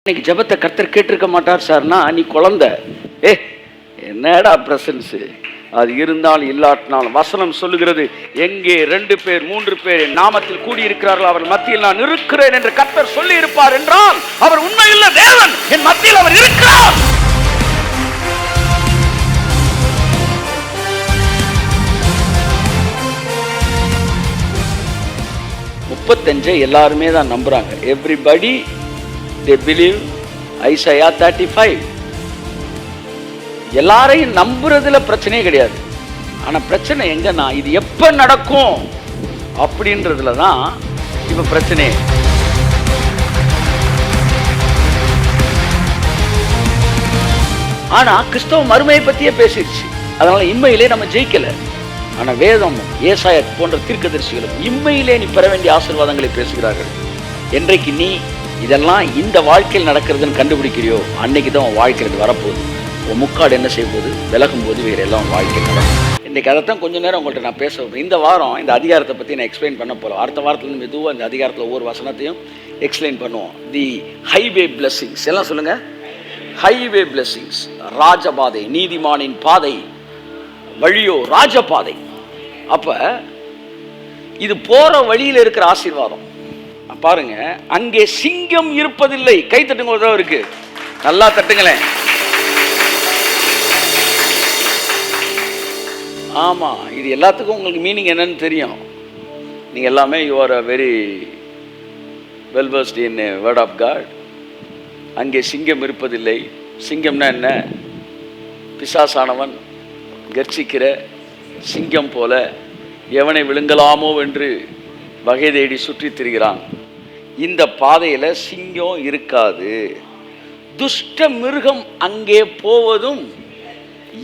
இன்னைக்கு ஜெபத்தை கர்த்தர் கேட்டிருக்க மாட்டார் சார்னா, நீ குழந்தை. என்னடா பிரசன்ஸ் அது இருந்தாலும் இல்லாட்டினாலும் வசனம் சொல்லுகிறது, எங்கே 2 பேர் 3 பேர் என் நாமத்தில் கூடியிருக்கிறார்கள் அவர் மத்தியில் நான் இருக்கிறேன் என்று கர்த்தர் சொல்லி இருப்பார் என்றால் அவர் உண்மையுள்ள தேவன். என் மத்தியில் அவர் இருக்கிறார். எல்லாருமே தான் நம்புறாங்க. Everybody they believe Isaiah 35. எல்லாரையும் நம்புறதுல பிரச்சனையே கிடையாது. ஆனா பிரச்சனை எங்கன்னா, இது எப்ப நடக்கும் அப்படின்றதுல தான் இப்ப பிரச்சனை. ஆனா கிறிஸ்தவ மறுமையை பத்தியே பேசிடுச்சு. அதனால இம்மையிலே நம்ம ஜெயிக்கல. ஆனா வேதம், ஏசாயா போன்ற தீர்க்கதரிசிகளும் இம்மையிலே நீ பெற வேண்டிய ஆசீர்வாதங்களை பேசுகிறார்கள். என்றைக்கு நீ இதெல்லாம் இந்த வாழ்க்கையில் நடக்கிறதுன்னு கண்டுபிடிக்கிறியோ, அன்னைக்கு தான் உன் வாழ்க்கையில் இது வரப்போகுது. உன் முக்காடு என்ன செய்ய போகுது, விலகும் போது வேறு எல்லாம் உன் வாழ்க்கை நடக்கும். இன்றைக்கி அதைத்தான் கொஞ்சம் நேரம் உங்கள்கிட்ட நான் பேச. இந்த வாரம் இந்த அதிகாரத்தை பற்றி நான் எக்ஸ்பிளைன் பண்ண போகிறோம். அடுத்த வாரத்தில் மெதுவாக இந்த அதிகாரத்தில் ஒவ்வொரு வசனத்தையும் எக்ஸ்பிளைன் பண்ணுவோம். தி ஹைவே பிளெஸிங்ஸ் எல்லாம் சொல்லுங்கள். ஹைவே பிளெஸிங்ஸ், ராஜபாதை, நீதிமானின் பாதை, வழியோ ராஜபாதை. அப்போ இது போகிற வழியில் இருக்கிற ஆசீர்வாதம் பாருங்க. அங்கே சிங்கம் இருப்பதில்லை. கை தட்டுங்க ஒரு தடவை இருக்கு, நல்லா தட்டுங்களேன். ஆமா, இது எல்லாத்துக்கும் உங்களுக்கு மீனிங் என்னன்னு தெரியும். நீங்க எல்லாமே you are a very well versed in word of God. அங்கே சிங்கம் இருப்பதில்லை. சிங்கம்னா என்ன? பிசாசானவன் கர்ச்சிக்கிற சிங்கம் போல எவனை விழுங்கலாமோ என்று வகை தேடி சுற்றி திரிகிறான். இந்த பாதையில சிங்கம் இருக்காது. துஷ்ட மிருகம் அங்கே போவதும்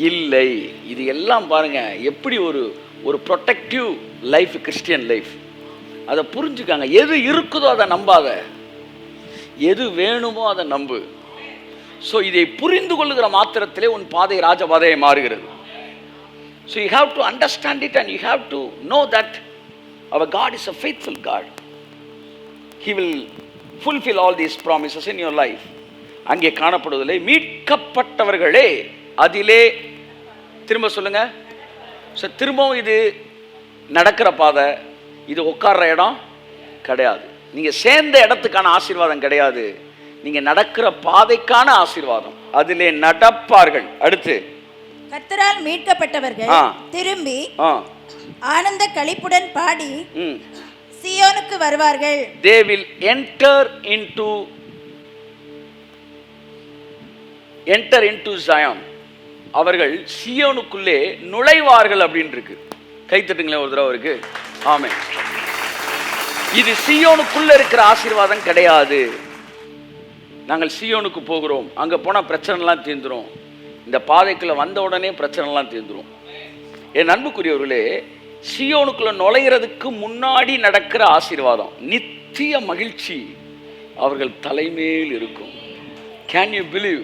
இல்லை. இது எல்லாம் பாருங்க, எப்படி ஒரு ப்ரொடெக்டிவ் லைஃப், கிறிஸ்டியன் லைஃப். அதை புரிஞ்சுக்காங்க. எது இருக்குதோ அதை நம்பாத, எது வேணுமோ அதை நம்பு. ஸோ இதை புரிந்து கொள்ளுகிற மாத்திரத்திலே உன் பாதை ராஜபாதையை மாறுகிறது. So you have to understand it and you have to know that our God is a faithful God. He will fulfill all these promises in your life. அங்கே காணப்படுவதில்லை. மீட்கப்பட்டவர்களே அதிலே, திரும்ப சொல்லுங்க. ஸோ திரும்பவும் இது நடக்கிற பாதை, இது உட்கார்ற இடம் கிடையாது. நீங்கள் சேர்ந்த இடத்துக்கான ஆசீர்வாதம் கிடையாது. நீங்கள் நடக்கிற பாதைக்கான ஆசீர்வாதம். அதிலே நடப்பார்கள். அடுத்து, கர்த்தரால் மீட்கப்பட்டவர்கள் திரும்பி ஆனந்த களிப்புடன் பாடி சியோனுக்கு வருவார்கள். They will enter into Zion. அவர்கள் சியோனுக்குள்ளே நுழைவார்கள் அப்படின்னு இருக்கு. கை தட்டுங்களேன் ஒரு தடவை இருக்கு. ஆமென். இது சியோனுக்குள்ள இருக்கிற ஆசீர்வாதம் கிடையாது. நாங்கள் சியோனுக்கு போகிறோம், அங்க போனா பிரச்சனைலாம் தீர்ந்துரும். இந்த பாதைக்குள்ள வந்த உடனே பிரச்சனைலாம் தீர்ந்துரும். என் அன்புக்குரியவர்களே, சியோனுக்குள்ள நுழைகிறதுக்கு முன்னாடி நடக்கிற ஆசீர்வாதம், நித்திய மகிழ்ச்சி அவர்கள் தலைமேல் இருக்கும். Can you believe?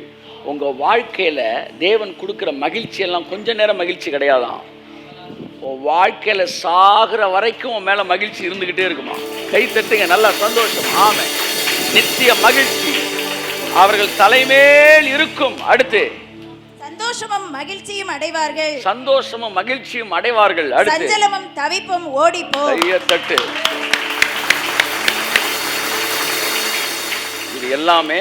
உங்க வாழ்க்கையில தேவன் கொடுக்கிற மகிழ்ச்சி எல்லாம் கொஞ்ச நேரம் மகிழ்ச்சி கிடையாதான். உன் வாழ்க்கையில சாகிற வரைக்கும் உன் மேல மகிழ்ச்சி இருந்துகிட்டே இருக்குமா? கை தட்டுங்க, நல்லா சந்தோஷம். ஆமே, நித்திய மகிழ்ச்சி அவர்கள் தலைமேல் இருக்கும். அடுத்து, சந்தோஷமும் மகிழ்ச்சியும் அடைவார்கள். சந்தோஷமும் மகிழ்ச்சியும் அடைவார்கள். அடுத்து, சஞ்சலமும் தவிப்பும் ஓடிப்போ. தட்டு. இது எல்லாமே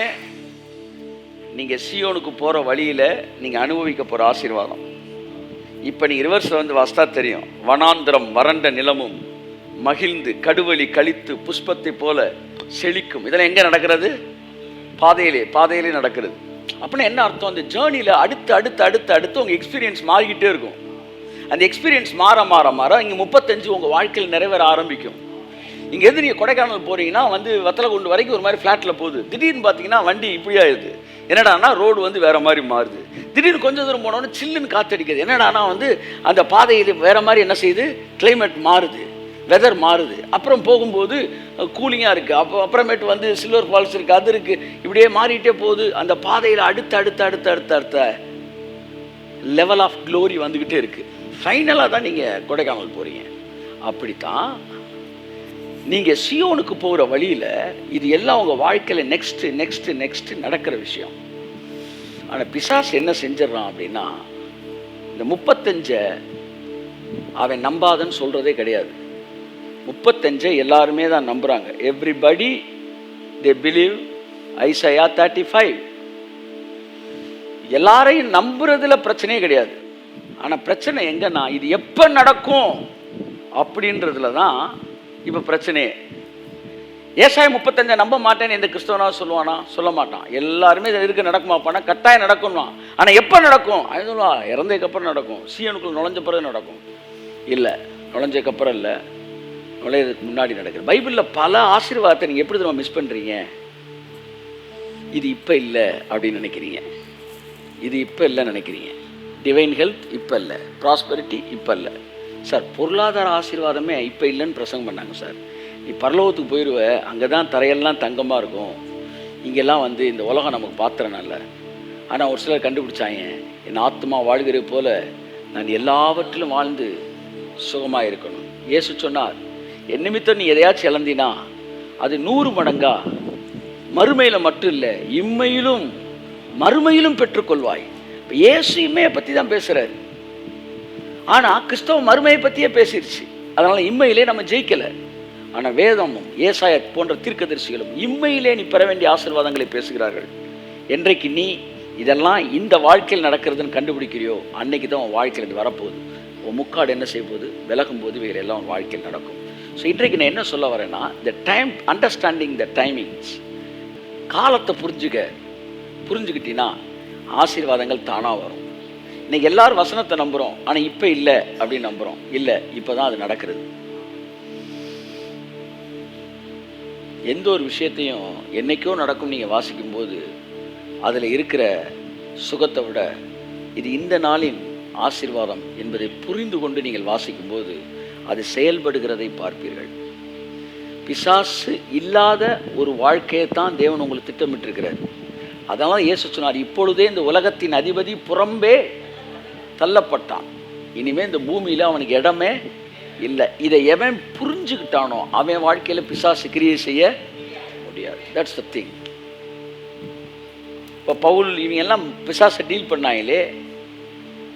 நீங்க சியோனுக்கு போற வழியில நீங்க அனுபவிக்க போற ஆசீர்வாதம். இப்ப நீங்க ரிவர்ஸ்ல வந்து வாஸ்தா தெரியும். வனாந்திரம் வறண்ட நிலமும் மகிழ்ந்து கடுவழி கழித்து புஷ்பத்தை போல செழிக்கும். இதெல்லாம் எங்க நடக்கிறது? பாதையிலே நடக்கிறது. அப்படின்னா என்ன அர்த்தம்? அந்த ஜேர்னியில் அடுத்து அடுத்து அடுத்து அடுத்து உங்கள் எக்ஸ்பீரியன்ஸ் மாறிக்கிட்டே இருக்கும். அந்த எக்ஸ்பீரியன்ஸ் மாற மாற மாற இங்கே 35 உங்கள் வாழ்க்கையில் நிறைவேற ஆரம்பிக்கும். இங்கேருந்து நீங்கள் கொடைக்கானல் போகிறீங்கன்னா வந்து வத்தலகுண்டு வரைக்கும் ஒரு மாதிரி ஃப்ளாட்டில் போகுது. திடீர்னு பார்த்தீங்கன்னா வண்டி இப்படி ஆயிடுது. என்னடானா ரோடு வந்து வேறு மாதிரி மாறுது. திடீர்னு கொஞ்சம் தூரம் போனோன்னு சில்லுன்னு காற்றடிக்குது. என்னடானா வந்து அந்த பாதையில் வேறு மாதிரி என்ன செய்யுது, கிளைமேட் மாறுது, வெதர் மாறுது. அப்புறம் போகும்போது கூலிங்காக இருக்குது. அப்புறமேட்டு வந்து சில்வர் ஃபால்ஸ் இருக்குது, அது இருக்குது. இப்படியே மாறிட்டே போகுது. அந்த பாதையில் அடுத்த அடுத்த அடுத்த அடுத்த அடுத்த லெவல் ஆஃப் க்ளோரி வந்துக்கிட்டே இருக்குது. ஃபைனலாக தான் நீங்கள் கொடைக்கானல் போகிறீங்க. அப்படித்தான் நீங்கள் சியோனுக்கு போகிற வழியில் இது எல்லாம் உங்கள் வாழ்க்கையில் நெக்ஸ்ட் நடக்கிற விஷயம். ஆனால் பிசாசு என்ன செஞ்சிடறான் அப்படின்னா, இந்த 35 அவன் நம்பாதன்னு சொல்கிறதே கிடையாது. 35 எல்லாருமே தான் நம்புகிறாங்க. Everybody they believe Isaiah 35. எல்லாரையும் நம்புறதுல பிரச்சனையே கிடையாது. ஆனால் பிரச்சனை எங்கன்னா, இது எப்போ நடக்கும் அப்படின்றதுல தான் இப்போ பிரச்சனையே. ஏசாயா 35 நம்ப மாட்டேன்னு எந்த கிறிஸ்தவனா சொல்லுவானா? சொல்ல மாட்டான். எல்லாருமே இருக்கு நடக்குமாப்பானா? கட்டாயம் நடக்கும்னா. ஆனால் எப்போ நடக்கும்? அது சொல்லுவா, இறந்ததுக்கப்புறம் நடக்கும், சீயனுக்குள் நுழைஞ்ச பிறகு நடக்கும். இல்லை, நுழைஞ்சதுக்கப்புறம் இல்லை, நுழையிறதுக்கு முன்னாடி நடக்குது. பைபிளில் பல ஆசீர்வாதத்தை நீங்கள் எப்படி நம்ம மிஸ் பண்ணுறீங்க? இது இப்போ இல்லை அப்படின்னு நினைக்கிறீங்க. இது இப்போ இல்லைன்னு நினைக்கிறீங்க. டிவைன் ஹெல்த் இப்போ இல்லை, ப்ராஸ்பெரிட்டி இப்போ இல்லை. சார், பொருளாதார ஆசீர்வாதமே இப்போ இல்லைன்னு பிரசங்கம் பண்ணாங்க சார். நீ பரலோகத்துக்கு போயிடுவ, அங்கே தான் தரையெல்லாம் தங்கமாக இருக்கும், இங்கெல்லாம் வந்து இந்த உலகம் நமக்கு பாத்திரம் இல்லை. ஆனால் ஒரு சிலர் கண்டுபிடிச்சாங்க, என் ஆத்மா வாழ்கிற போல நான் எல்லாவற்றிலும் வாழ்ந்து சுகமாக இருக்கணும். இயேசு சொன்னார், என் நிமித்தம் நீ எதையாச்சும் இழந்தினா அது 100 மடங்கா மறுமையில் மட்டும் இல்லை, இம்மையிலும் மறுமையிலும் பெற்றுக்கொள்வாய். இப்போ இயேசு இம்மையை பற்றி தான் பேசுகிறாரு. ஆனால் கிறிஸ்தவ மறுமையை பற்றியே பேசிடுச்சு. அதனால் இம்மையிலே நம்ம ஜெயிக்கலை. ஆனால் வேதமும் ஏசாயா போன்ற தீர்க்கதரிசிகளும் இம்மையிலே நீ பெற வேண்டிய ஆசீர்வாதங்களை பேசுகிறார்கள். என்றைக்கு நீ இதெல்லாம் இந்த வாழ்க்கையில் நடக்கிறதுன்னு கண்டுபிடிக்கிறியோ, அன்னைக்கு தான் உன் வாழ்க்கையில் இது வரப்போகுது. உன் முக்காடு என்ன செய்ய போகுது? விலகும் போது வேறு எல்லாம் உன் வாழ்க்கையில் நடக்கும். ஸோ இன்றைக்கு நான் என்ன சொல்ல வரேன்னா, the time, understanding the timings. காலத்தை புரிஞ்சுக்கிட்டீங்கன்னா ஆசீர்வாதங்கள் தானாக வரும். இன்னைக்கு எல்லாரும் வசனத்தை நம்புகிறோம், ஆனால் இப்போ இல்லை அப்படின்னு நம்புகிறோம். இல்லை, இப்போ தான் அது நடக்கிறது. எந்த ஒரு விஷயத்தையும் என்னைக்கோ நடக்கும் நீங்கள் வாசிக்கும்போது அதில் இருக்கிற சுகத்தை விட இது இந்த நாளின் ஆசீர்வாதம் என்பதை புரிந்து கொண்டு நீங்கள் வாசிக்கும்போது அது செயல்படுகிறதை பார்ப்பீர்கள். பிசாசு இல்லாத ஒரு வாழ்க்கையை தான் தேவன் உங்களுக்கு திட்டமிட்டிருக்கிறார். அதனால் இயேசு சொன்னார், இப்பொழுதே இந்த உலகத்தின் அதிபதி புறம்பே தள்ளப்பட்டான், இனிமேல் இந்த பூமியில் அவனுக்கு இடமே இல்லை. இதை எவன் புரிஞ்சுக்கிட்டானோ அவன் வாழ்க்கையில் பிசாசு கிரியை செய்ய முடியாது. That's the thing. இப்போ பவுல் இவங்க எல்லாம் பிசாசை டீல் பண்ணாங்களே,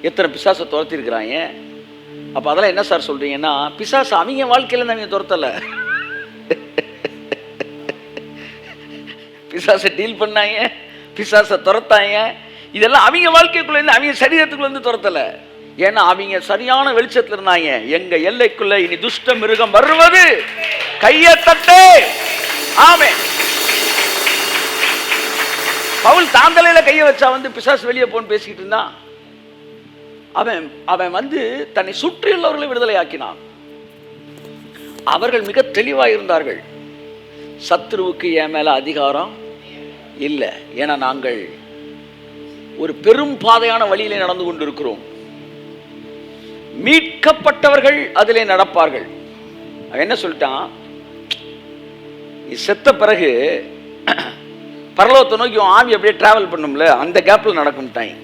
எத்தனை பிசாசை துரத்திருக்கிறாங்க. அப்போ அதெல்லாம் என்ன சார் சொல்கிறீங்கன்னா, பிசாசு அவங்க வாழ்க்கையில் அவங்க துரத்தலை, பிசாசை டீல் பண்ணாங்க, பிசாசை துரத்தாங்க. இதெல்லாம் அவங்க வாழ்க்கைக்குள்ளேருந்து, அவங்க சரீரத்துக்குள்ளேருந்து துரத்தலை. ஏன்னா அவங்க சரியான வெளிச்சத்தில் இருந்தாங்க. எங்க எல்லைக்குள்ள இனி துஷ்ட மிருகம் வருவது கையை தட்டு. ஆமென். பவுல் தாந்தலையில கையை வச்சா வந்து பிசாசு வெளியே போன்னு பேசிக்கிட்டு இருந்தான். அவன் வந்து தன்னை சுற்றியுள்ளவர்களை விடுதலை ஆக்கினான். அவர்கள் மிக தெளிவாக இருந்தார்கள். சத்துருவுக்கு என் மேல அதிகாரம் இல்லை, ஏன்னா நாங்கள் ஒரு பெரும் பாதையான வழியிலே நடந்து கொண்டிருக்கிறோம். மீட்கப்பட்டவர்கள் அதிலே நடப்பார்கள். அவன் என்ன சொல்லிட்டான், நீ செத்த பிறகு பரலோகத்தை நோக்கி ஆவி அப்படியே டிராவல் பண்ணும்ல, அந்த கேப்ல நடக்கும்ட்டாங்க.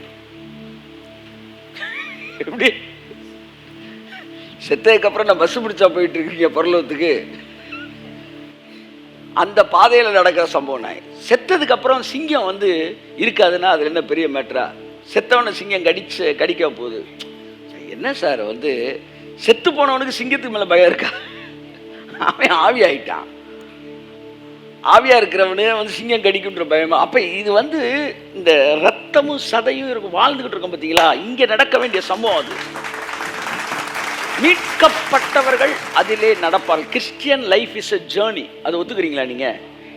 எப்படி செத்ததுக்கு அப்புறம் நான் பஸ் பிடிச்சா போயிட்டு இருக்கீங்க பரலோகத்துக்கு, அந்த பாதையில் நடக்கிற சம்பவம் நாய். செத்ததுக்கு அப்புறம் சிங்கம் வந்து இருக்காதுன்னா அது என்ன பெரிய மேட்டரா? செத்தவனை சிங்கம் கடிக்க போகுது. என்ன சார் வந்து செத்து போனவனுக்கு சிங்கத்துக்கு மேலே பயம் இருக்கா? அவன் ஆவி ஆயிட்டான். ஆவியா இருக்கிறவனே வந்து சிங்கம் கடிக்குன்ற பயமா? அப்ப இது வந்து இந்த ரத்தமும் சதையும் இருக்கும், வாழ்ந்துகிட்டு இருக்கோம் பார்த்தீங்களா? இங்கே நடக்க வேண்டிய சம்பவம் அது. மீட்கப்பட்டவர்கள் அதிலே நடப்பார்கள். Christian life is a journey. அதை ஒத்துக்கிறீங்களா நீங்க?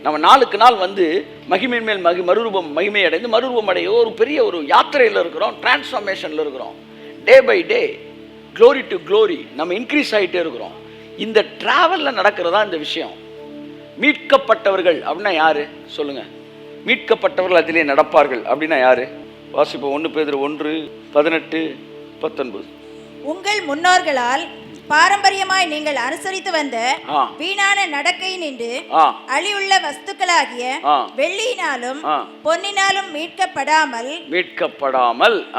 நம்ம நாளுக்கு நாள் வந்து மகிமையின் மேல் மறுரூபம், மகிமை அடைந்து மறுரூபம் அடைய ஒரு பெரிய ஒரு யாத்திரையில் இருக்கிறோம், டிரான்ஸ்ஃபார்மேஷனில் இருக்கிறோம். Day by day, glory to glory நம்ம இன்க்ரீஸ் ஆகிட்டே இருக்கிறோம். இந்த டிராவலில் நடக்கிறதா இந்த விஷயம். மீட்கப்பட்டவர்கள் அப்படின்னா யாரு சொல்லுங்க? மீட்கப்பட்டவர்கள் அதிலே நடப்பார்கள் அப்படின்னா யாரு? வாசிப்போம். 1 பேதுரு 1:18-19. உங்கள் முன்னோர்களால் பாரம்பரியமாய் நீங்கள் அனுசரித்து வந்த ஆ. வீணான நடக்கை நின்று ஆ. அழிவுள்ள வஸ்துக்களாகிய ஆ. வெள்ளியினாலும் ஆ. பொன்னினாலும் மீட்கப்படாமல்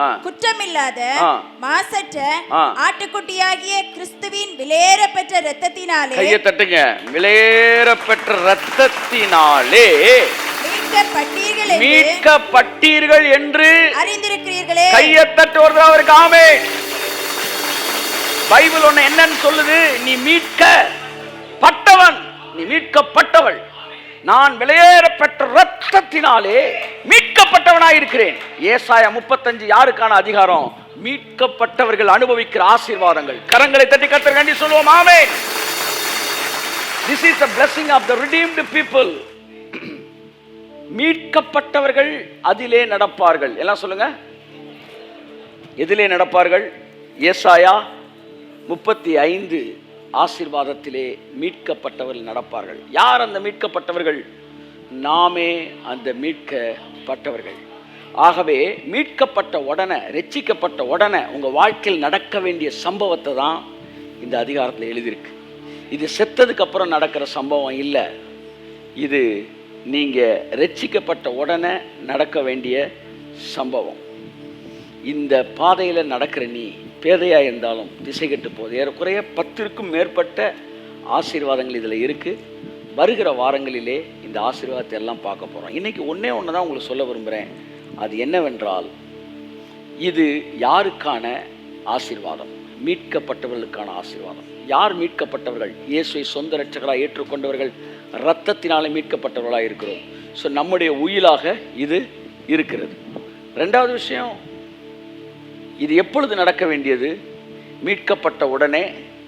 ஆ. குற்றமில்லாத ஆ. மாசற்ற ஆ. ஆட்டுக்குட்டியாகிய கிறிஸ்துவின் விலையேறப்பெற்ற இரத்தத்தினாலே கையை தட்டுங்க. விலையேறப்பெற்ற இரத்தத்தினாலே மீட்கப்பட்டீர்கள் என்று அறிந்திருக்கிறீர்களே. கையை தட்டு ஒரு அவருக்கு ஆமென். பைபிள் ஒண்ணு என்னன்னு சொல்லுது? நீ மீட்கப்பட்டவன், நீ மீட்கப்பட்டவள். நான் விலையேறப்பெற்ற இரத்தத்தினாலே மீட்கப்பட்டவனாயிருக்கிறேன். ஏசாயா 35 யாருக்கான அதிகாரம்? மீட்கப்பட்டவர்கள் அனுபவிக்கிற ஆசீர்வாதங்கள். கரங்களை தட்டி கர்த்தருக்கு நன்றி சொல்லுவோம். ஆமென். This is the blessing of the redeemed people. மீட்கப்பட்டவர்கள் அதிலே நடப்பார்கள். எல்லாம் சொல்லுங்க. எதிலே நடப்பார்கள்? ஏசாயா 35 ஆசீர்வாதத்திலே மீட்கப்பட்டவர்கள் நடப்பார்கள். யார் அந்த மீட்கப்பட்டவர்கள்? நாமே அந்த மீட்கப்பட்டவர்கள். ஆகவே மீட்கப்பட்ட உடனே, ரட்சிக்கப்பட்ட உடனே உங்க வாழ்க்கையில் நடக்க வேண்டிய சம்பவத்தை தான் இந்த அதிகாரத்தில் எழுதியிருக்கு. இது செத்ததுக்கு அப்புறம் நடக்கிற சம்பவம் இல்லை. இது நீங்க ரட்சிக்கப்பட்ட உடனே நடக்க வேண்டிய சம்பவம். இந்த பாதையில் நடக்கிற நீ பேதையா இருந்தாலும் திசை கெட்டு போகுது. ஏறக்குறைய 10க்கும் மேற்பட்ட ஆசீர்வாதங்கள் இதில் இருக்குது. வருகிற வாரங்களிலே இந்த ஆசீர்வாதத்தை எல்லாம் பார்க்க போகிறோம். இன்றைக்கி ஒன்றே ஒன்று தான் உங்களுக்கு சொல்ல விரும்புகிறேன். அது என்னவென்றால், இது யாருக்கான ஆசீர்வாதம்? மீட்கப்பட்டவர்களுக்கான ஆசீர்வாதம். யார் மீட்கப்பட்டவர்கள்? இயேசுவை சொந்த இரட்சகராக ஏற்றுக்கொண்டவர்கள், இரத்தத்தினாலே மீட்கப்பட்டவர்களாக இருக்கிறோம். ஸோ நம்முடைய உயிலாக இது இருக்கிறது. ரெண்டாவது விஷயம், இது எப்பொழுது நடக்க வேண்டியது? மீட்கப்பட்ட உடனே,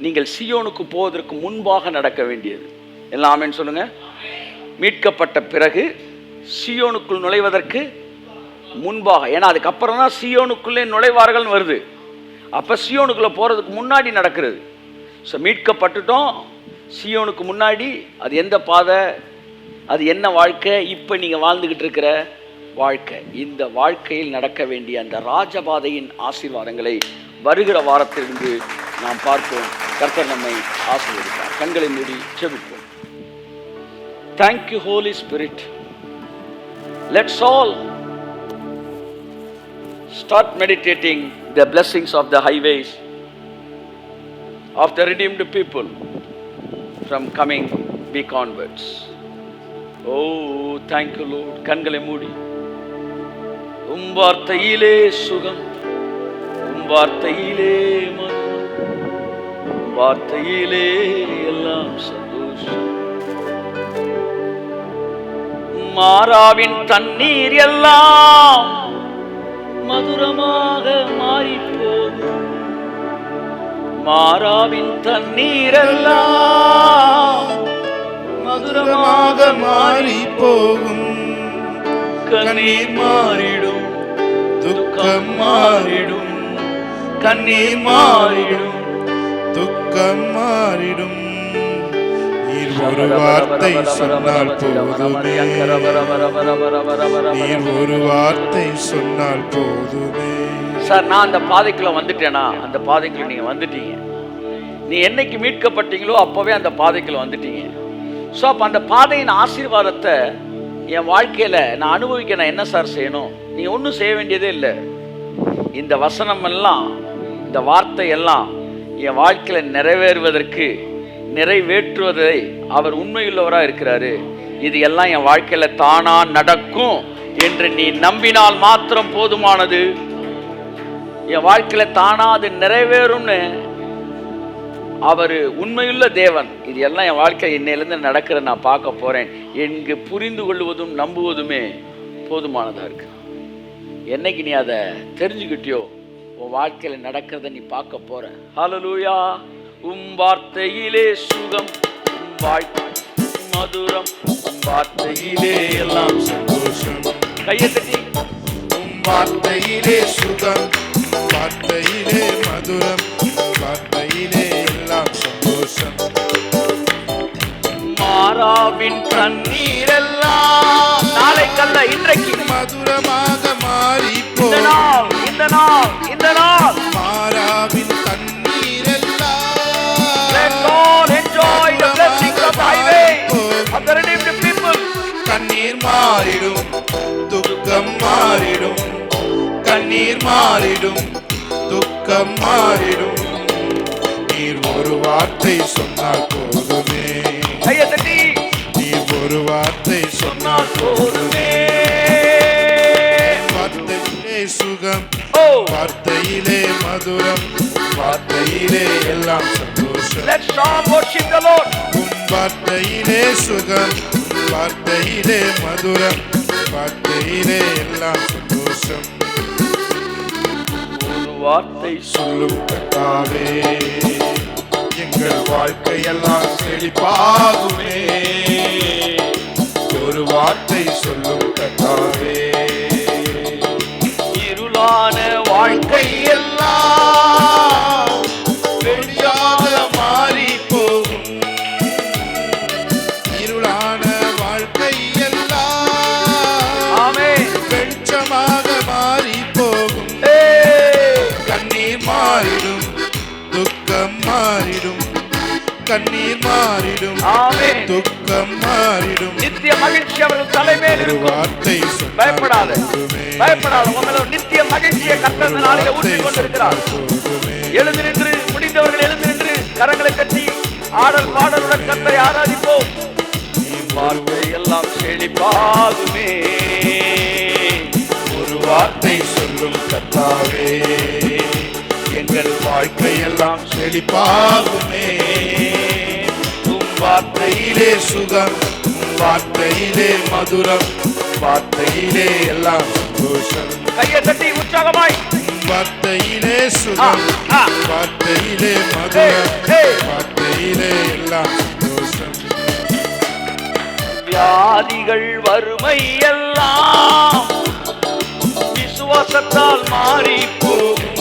நீங்கள் சீயோனுக்கு போவதற்கு முன்பாக நடக்க வேண்டியது. எல்லாமேன்னு சொல்லுங்க. மீட்கப்பட்ட பிறகு சீயோனுக்குள் நுழைவதற்கு முன்பாக. ஏன்னா அதுக்கப்புறம் தான் சீயோனுக்குள்ளே நுழைவார்கள் வருது. அப்போ சீயோனுக்குள்ளே போகிறதுக்கு முன்னாடி நடக்கிறது. ஸோ மீட்கப்பட்டுட்டோம், சீயோனுக்கு முன்னாடி அது எந்த பாதை, அது என்ன வாழ்க்கை, இப்போ நீங்கள் வாழ்ந்துக்கிட்டு இருக்கிற வாழ்க்கை. இந்த வாழ்க்கையில் நடக்க வேண்டிய அந்த ராஜபாதையின் ஆசீர்வாதங்களை வருகிற வாரத்திலிருந்து நாம் பார்ப்போம். கர்த்தர் நம்மை ஆசீர்வதிப்பார். கண்களை மூடி ஜெபிப்போம். Thank you, Holy Spirit. Let's all start meditating the blessings of the highways of the redeemed people from coming week onwards. Oh, thank you, Lord. கண்களை மூடி. உம் வார்த்தையிலே சுகம், உம் வார்த்தையிலே மதுரம், உம் வார்த்தையிலே எல்லாம் சந்தோஷம். மாறாவின் தண்ணீர் எல்லாம் மதுரமாக மாறி போகும். மாறாவின் தண்ணீர் எல்லாம் மதுரமாக மாறி போகும். கண்ணீர் மாறிடும், துக்கம் மாறிடும். கண்ணீர் மாறிடும், துக்கம் மாறிடும். நீர் ஒரு வார்த்தை சொன்னால் போதுமே, நீர் ஒரு வார்த்தை சொன்னால் போதுமே. சார், நான் அந்த பாதைக்குள்ள வந்துட்டேனா? அந்த பாதைக்குள்ள நீங்க வந்துட்டீங்க. நீ என்னைக்கு மீட்கப்பட்டீங்களோ அப்பவே அந்த பாதைக்குள்ள வந்துட்டீங்க. ஸோ அப்போ அந்த பாதையின் ஆசீர்வாதத்தை என் வாழ்க்கையில் நான் அனுபவிக்க நான் என்ன சார் செய்யணும்? நீங்கள் ஒன்றும் செய்ய வேண்டியதே இல்லை. இந்த வசனம் எல்லாம், இந்த வார்த்தை எல்லாம் என் வாழ்க்கையில் நிறைவேறுவதற்கு, நிறைவேற்றுவதை அவர் உண்மையுள்ளவராக இருக்கிறாரு. இது எல்லாம் என் வாழ்க்கையில் தானா நடக்கும் என்று நீ நம்பினால் மாத்திரம் போதுமானது. என் வாழ்க்கையில் தானா அது நிறைவேறும்னு அவர் உண்மையுள்ள தேவன். இது எல்லாம் என் வாழ்க்கை இன்னையிலேருந்து நடக்கிற நான் பார்க்க போகிறேன் என்று புரிந்து கொள்வதும் நம்புவதுமே போதுமானதாக இருக்கு. என்னைக்கு நீ அதை தெரிஞ்சுக்கிட்டியோ உன் வாழ்க்கையில் நடக்கிறத நீ பார்க்க போற. ஹல்லேலூயா. உம் வார்த்தையிலே சுகம், உம் வாழ்க்கை மதுரம், உம் வார்த்தையிலே எல்லாம் சந்தோஷம். கையை தட்டி. உம் வார்த்தையிலே சுகம், வார்த்தையிலே மதுரம், வார்த்தையிலே எல்லாம் சந்தோஷம். மாறாவின் தண்ணீர் எல்லாம் நாளைக்கல்ல இன்றைக்கு மதுரமாக மாறி இந்த நாள், இந்த நாள், இந்த நாள். மாறாவின் தண்ணீர் எல்லாம் மாறிடும், துக்கம் மாறிடும். நீர் ஒரு வார்த்தை சொன்னால் போதுமே, கையை தட்டி நீர் ஒரு வார்த்தை சொன்னால் போதுமே. வார்த்தையிலே சுகம், வார்த்தையிலே மதுரம், வார்த்தையிலே எல்லாம் சந்தோஷம். Let's all worship the Lord. உன் வார்த்தையிலே சுகம், வார்த்தையிலே மதுரம், வார்த்தையிலே எல்லாம் சந்தோஷம். ஒரு வார்த்தை சொல்லும் கர்த்தாவே, எங்கள் வாழ்க்கையெல்லாம் செழிப்பாகுமே. ஒரு வார்த்தை சொல்லும் கர்த்தாவே, இருளான வாழ்க்கை எல்லாம் வெளியாக மாறி போகும். இருளான வாழ்க்கை எல்லாம் ஆமென் வெளிச்சமாக மாறி போகும். கண்ணீர் மாறிடும், துக்கம் மாறிடும், கண்ணீர் மாறிடும், ஆமென். துக்கம் மாறிடும். நித்திய மகிழ்ச்சி அவர்கள் தலைமையில் ஒரு இருக்கும். வார்த்தை பயப்படாத, சொன்னாலே பயப்படாத. உங்களை நித்திய மகிழ்ச்சியை கர்த்தர் இந்த நாளிலே ஊற்றிக் கொண்டிருக்கிறார். எழுந்து நின்று, முடிந்தவர்கள் எழுந்து நின்று கரங்களை கட்டி ஆடல் பாடலுடன் கர்த்தரை ஆராதிப்போம். வார்த்தை எல்லாம் செழிப்பாகுமே. ஒரு வார்த்தை சொல்லும் கர்த்தாவே, எங்கள் வாழ்க்கையெல்லாம் செழிப்பாகுமே. உம் வார்த்தையிலே சுகம், உம் வார்த்தையிலே மதுரம், வார்த்தையிலே எல்லாம் சந்தோஷம். கையை தட்டி உற்சாகமாய் உம் வார்த்தையிலே சுகம், ஆ. வார்த்தையிலே மதுரம், ஏய். வார்த்தையிலே எல்லாம் சந்தோஷம். வியாதிகள் வறுமை எல்லாம் விசுவாசத்தால் மாறி போகும்.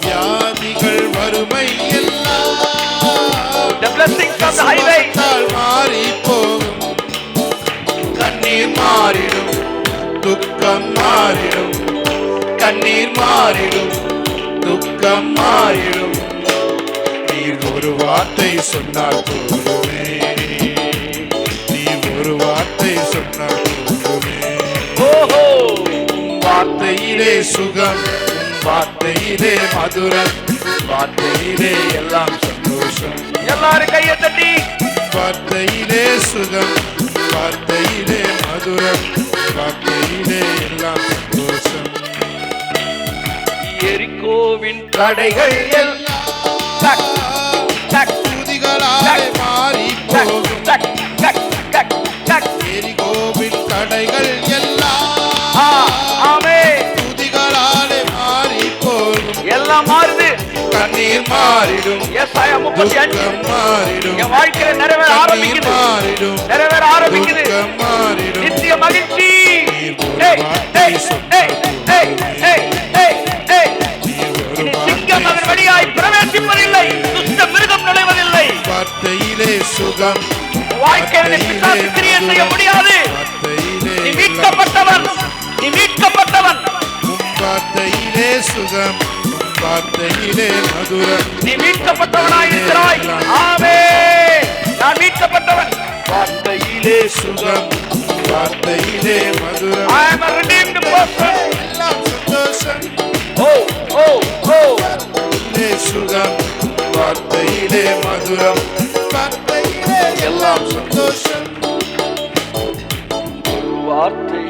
வியாதிகள் வறுமை எல்லாம் The blessings of the highway. விசுவாசத்தால் மாறி போகும். கண்ணீர் மாறிடும், துக்கம் மாறிடும், கண்ணீர் மாறிடும், துக்கம் மாறிடும். நீர் ஒரு வார்த்தை சொன்னால் போதுமே, நீர் ஒரு வார்த்தை சொன்னால் போதுமே. ஓஹோ உம் வார்த்தையிலே சுகம், உம் வார்த்தையிலே மதுரம், வார்த்தையிலே எல்லாம் சந்தோஷம். எல்லாரும் கையை தட்டி வார்த்தையிலே சுகம், வார்த்தையிலே மதுரம், வார்த்தையிலே எல்லாம் சந்தோஷம். எரிகோவின் தடைகள் எல்லாம் டக், டக், துதிகளாலே மாறி டக், போகும். டக், டக், டக், டக். எரிகோவின் தடைகள் எல்லாம் ஆமென். துதிகளாலே மாறி போகும். எல்லாம் மாறுது. கண்ணீர் மாறிடும், ஏசாயா 35 துக்கம் மாறிடும், என் வாழ்க்கையில நிறைவேற கண்ணீர் ஆரம்பிக்குது, மாறிடும், நிறைவேற ஆரம்பிக்குது. துக்கம் மாறிடும். நித்திய மகிழ்ச்சி. நீர் ஒரு ஏய், வார்த்தை ஏய், சொன்னால் ஏய், ஏய், ஏய், ஏய். நீர் ஒரு இனி வார்த்தை சிங்கம் அதன் வழியாய் பிரவேசிப்பதில்லை, துஷ்ட மிருகம் நுழைவதில்லை. வார்த்தையிலே சுகம், வாழ்க்கையில பிசாசு கிரியை செய்ய முடியாது. வார்த்தையிலே நீ மீட்கப்பட்டவன், நீ மீட்கப்பட்டவன். உம் வார்த்தையிலே சுகம், உம் வார்த்தையிலே மதுரம். நீ மீட்கப்பட்டவனாய் இருக்கிறாய். ஆமென். நான் மீட்கப்பட்டவன். வார்த்தையிலே சுகம், உம் வார்த்தையிலே மதுரம். I am a redeemed person. எல்லாம் சந்தோஷம். Oh, oh, oh. வார்த்தையிலே சுகம், உம் வார்த்தையிலே மதுரம், வார்த்தையிலே எல்லாம் சந்தோஷம். ஒரு வார்த்தை,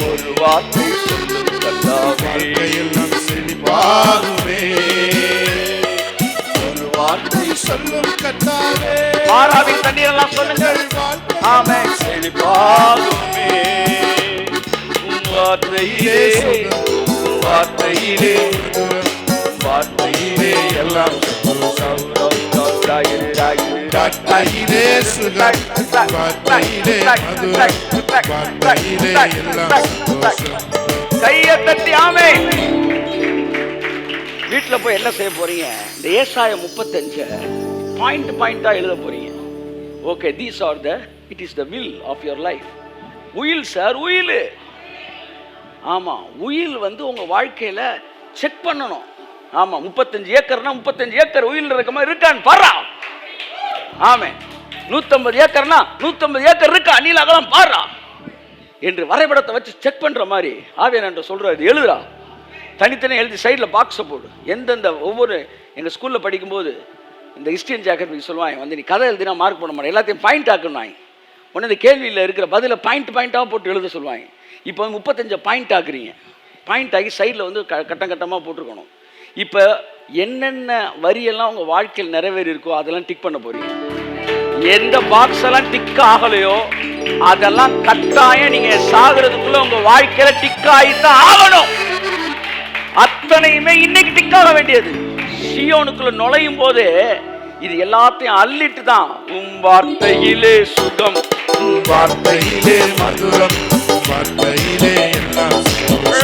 ஒரு வார்த்தை சொல்லும் கர்த்தாவே. வாழ்க்கையெல்லாம் செழிப்பாகுமே. ஒரு வார்த்தை சொல்லும் கர்த்தாவே. மாறாவின் தண்ணீர் எல்லாம் சொல்லுங்கள். ஆமென். செழிப்பாகுமே. உம் வார்த்தையிலே, உம் வார்த்தையிலே, மதுரம், வார்த்தையிலே எல்லாம் சந்தோஷம். வார்த்தையிலே சுகம், வார்த்தையிலே மதுரம், வார்த்தையிலே எல்லாம் சந்தோஷம். கையை தட்டி ஆமென். வீட்டுல போய் என்ன செய்ய போறீங்க? இந்த ஏசாயா 35 பாயிண்ட் பாயிண்டா எழுத போறீங்க. Okay, these are the it is the will of your life. உயில் சார், உயில். ஆமா, உயில் வந்து உங்க வாழ்க்கையில செக் பண்ணணும். ஆமா, 35 ஏக்கர்னா 35 ஏக்கர் உயில் இருக்க மாதிரி இருக்கான்னு பாரா. ஆமே, 150 ஏக்கர்னா 150 ஏக்கர் இருக்கா நீல அகலம் பாரா. என்று வரைபடத்தை வச்சு செக் பண்ணுற மாதிரி ஆவியானவர் சொல்கிறார், இது எழுதுறா, தனித்தனி எழுதி சைடில் பாக்ஸை போடு. எந்தெந்த ஒவ்வொரு எங்கள் ஸ்கூலில் படிக்கும்போது இந்த ஹிஸ்ட்ரி அண்ட் ஜியோகிராஃபி சொல்லுவாங்க, வந்து நீ கதை எழுதினா மார்க் பண்ண மாட்டேன், எல்லாத்தையும் பாயிண்ட் ஆக்கணும். உடனே இந்த கேள்வியில் இருக்கிற பதிலை பாயிண்டாக போட்டு எழுத சொல்லுவாங்க. இப்போ 35 பாயிண்ட் ஆக்குறீங்க, பாயிண்ட் ஆகி சைடில் வந்து கட்டம் கட்டமாக போட்டிருக்கணும். இப்போ என்னென்ன வரியெல்லாம் உங்கள் வாழ்க்கையில் நிறைவேறி இருக்கோ அதெல்லாம் டிக் பண்ண போறீங்க. எந்த பாக்ஸ் எல்லாம் டிக் ஆகலையோ அதெல்லாம் கட்டாயம் நீங்கள் சாகிறதுக்குள்ள உங்கள் வாழ்க்கையில் டிக் ஆகித்தான் ஆகணும். அத்தனையுமே இன்னைக்கு டிக் ஆக வேண்டியது. சியோனுக்குள்ள நுழையும் போது இது எல்லாத்தையும் அள்ளிட்டு தான், வார்த்தையிலே சுகம், வார்த்தையிலே மதுரம், வார்த்தையிலே எல்லாம் வார்த்தையிலே சுகம்,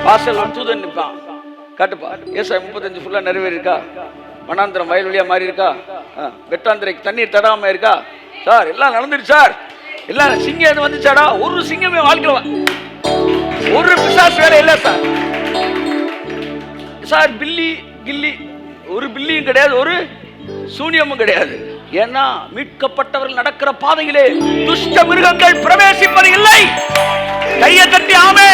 வாசல் தூதன் நிற்பான், காட்டுப்பா ஏசாயா 35 ஃபுல்லா நிறைவேறிருக்கா, வனாந்திரம் வயல்வெளியா மாறி இருக்கா, வெட்டாந்திரைக்கு தண்ணீர் தடாம இருக்கா, சார் எல்லாம் நடந்துருச்சு சார், எல்லாம் சிங்கம் எது வந்துச்சாடா, ஒரு சிங்கமே வாழ்க்கையில் ஒரு பிசாசு வேலை இல்லை சார். சார் பில்லி கில்லி ஒரு பில்லியும் கிடையாது, ஒரு சூனியமும் கிடையாது. ஏன்னா மீட்கப்பட்டவர்கள் நடக்கிற பாதையிலே துஷ்ட மிருகங்கள் பிரவேசிப்பது இல்லை. கையை தட்டி ஆமே.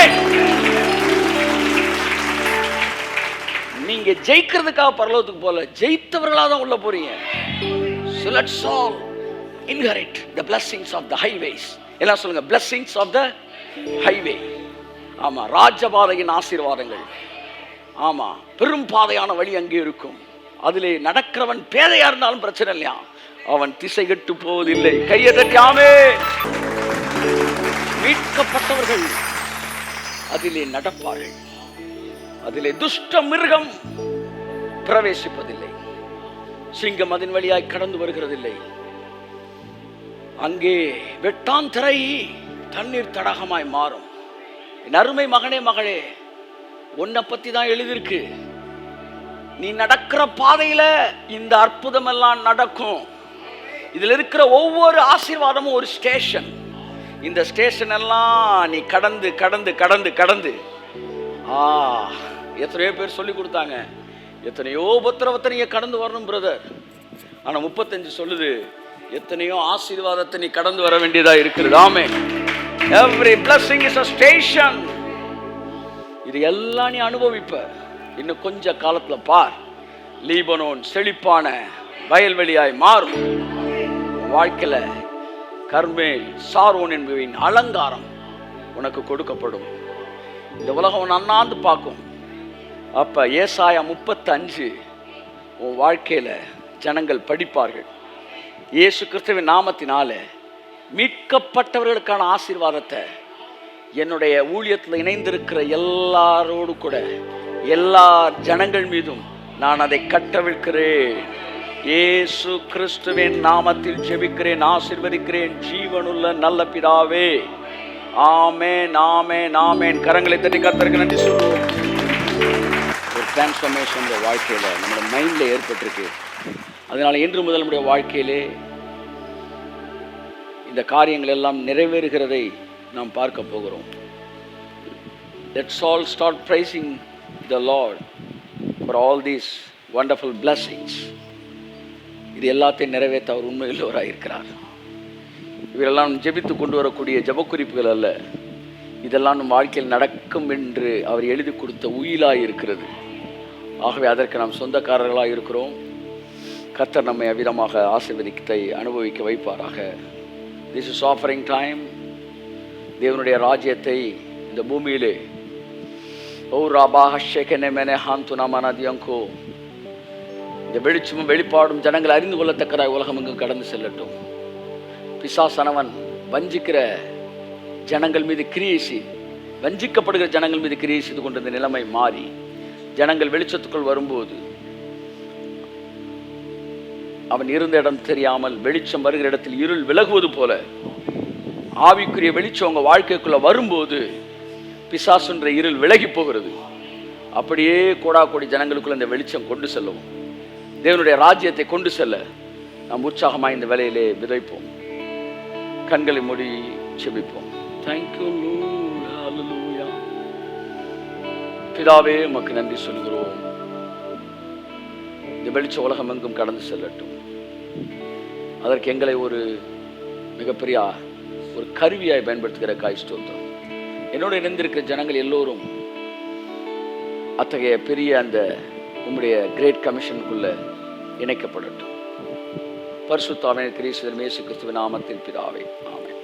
நீங்க ஜெயிக்கிறதுக்காக பரலோகத்துக்கு போல, ஜெயித்தவர்களாக தான் உள்ள போறீங்க. So let's all inherit the blessings of the highways. எல்லாம் சொல்லுங்க, blessings of the highway. ஆமா, ராஜபாதையின் ஆசீர்வாதங்கள். ஆமா, பெரும் பாதையான வழி அங்கே இருக்கும். அதிலே நடக்கிறவன் பேதையா இருந்தாலும் பிரச்சனை இல்லையா, அவன் திசை கெட்டு போவதில்லை. கையை தட்டி ஆமே. மீட்கப்பட்டவர்கள் அதிலே நடப்பார்கள். அதிலே துஷ்ட மிருகம் பிரவேசிப்பதில்லை. சிங்கம் அதன் வழியாய் கடந்து வருகிறதில்லை. அங்கே வெட்டாந்திரை தண்ணீர் தடாகமாய் மாறும். என் அருமை மகனே மகளே, உன்னை பத்தி தான் எழுதியிருக்கு. நீ நடக்கிற பாதையில இந்த அற்புதம் எல்லாம் நடக்கும். இதுல இருக்கிற ஒவ்வொரு ஆசீர்வாதமும் ஒரு ஸ்டேஷன். இந்த ஸ்டேஷன் எல்லாம் நீ கடந்து கடந்து கடந்து கடந்து எத்தனையோ பேர் சொல்லி கொடுத்தாங்க, எத்தனையோ உபத்திரவத்தை நீங்க கடந்து வரணும் பிரதர். ஆனா 35 சொல்லுது, எத்தனையோ ஆசீர்வாதத்தை நீ கடந்து வர வேண்டியதா இருக்கிறது. ஆமே. Every blessing is a station. இது எல்லாம் நீ அனுபவிப்ப. இன்னும் கொஞ்ச காலத்துல பார், லீபனோன் செழிப்பான வயல்வெளியாய் மாறும். வாழ்க்கையில கர்மேல் சாரோன் என்பவின் அலங்காரம் உனக்கு கொடுக்கப்படும். இந்த உலகம் உன்னை அண்ணாந்து பார்க்கும். அப்ப ஏசாயா 35 உன் வாழ்க்கையில ஜனங்கள் படிப்பார்கள். இயேசு கிறிஸ்துவின் நாமத்தினால மீட்கப்பட்டவர்களுக்கான ஆசீர்வாதத்தை என்னுடைய ஊழியத்தில் இணைந்திருக்கிற எல்லாரோடு கூட எல்லா ஜனங்கள் மீதும் நான் அதை கட்டவிழ்க்கிறேன். இயேசு கிறிஸ்துவின் நாமத்தில் ஜெபிக்கிறேன், ஆசீர்வதிக்கிறேன் ஜீவனுள்ள நல்ல பிதாவே. ஆமென், ஆமென், ஆமென். கரங்களை தட்டி கர்த்தருக்கு நன்றி சொல்லுவோம். ஒரு டிரான்ஸ்ஃபர்மேஷன் வாழ்க்கையில் நம்மளோட மைண்டில் ஏற்பட்டிருக்கு. அதனால இன்று முதல் நம்முடைய வாழ்க்கையிலே இந்த காரியங்கள் எல்லாம் நிறைவேறுகிறதை நாம் பார்க்க போகிறோம். Let's all start praising the Lord for all these wonderful blessings. இது எல்லாத்தையும் நிறைவேற்ற அவர் உண்மையுள்ளவராக இருக்கிறார். இவரெல்லாம் ஜெபித்து கொண்டு வரக்கூடிய ஜபக்குறிப்புகள் அல்ல, இதெல்லாம் நம் வாழ்க்கையில் நடக்கும் என்று அவர் எழுதி கொடுத்த உயிலாக இருக்கிறது. ஆகவே அதற்கு நாம் சொந்தக்காரர்களாக இருக்கிறோம். கர்த்தர் நம்மை அவ்விதமாக ஆசீர்வதித்தை அனுபவிக்க வைப்பாராக. This is offering time. தேவனுடைய ராஜ்யத்தை இந்த பூமியிலே இந்த வெளிச்சமும் வெளிப்பாடும் ஜனங்கள் அறிந்து கொள்ளத்தக்கதாய் உலகம் எங்கும் கடந்து செல்லட்டும். பிசாசானவன் வஞ்சிக்கிற ஜனங்கள் மீது கிரியை வஞ்சிக்கப்படுகிற ஜனங்கள் மீது கிரியை செய்து கொண்ட நிலைமை மாறி ஜனங்கள் வெளிச்சத்துக்குள் வரும்போது அவன் இருந்த இடம் தெரியாமல் வெளிச்சம் வருகிற இடத்தில் இருள் விலகுவது போல ஆவிக்குரிய வெளிச்சம் உங்க வாழ்க்கைக்குள்ள வரும்போது பிசாசுன்ற இருள் விலகி போகிறது. அப்படியே கோடா கோடி ஜனங்களுக்குள்ள இந்த வெளிச்சம் கொண்டு செல்லவும், தேவனுடைய ராஜ்யத்தை கொண்டு செல்ல நாம் உற்சாகமாய் இந்த வேலையிலே விதைப்போம். கண்களை மூடி ஜெபிப்போம். Thank you Lord. Hallelujah. பிதாவே உமக்கு நன்றி சொல்கிறோம். இந்த வெளிச்ச உலகம் எங்கும் கடந்து செல்லட்டும். அதற்கு எங்களை ஒரு மிகப்பெரிய ஒரு கருவியாய் பயன்படுத்துகிற காய் ஸ்தோத்திரம். என்னோடு இணைந்திருக்கிற ஜனங்கள் எல்லோரும் அத்தகைய பெரிய அந்த உம்முடைய கிரேட் கமிஷனுக்குள்ள இணைக்கப்படட்டும். பரிசுத்த ஆவியானவர் கிறிஸ்துவின் இயேசு கிறிஸ்துவின் நாமத்தில் பிதாவே, ஆமென்.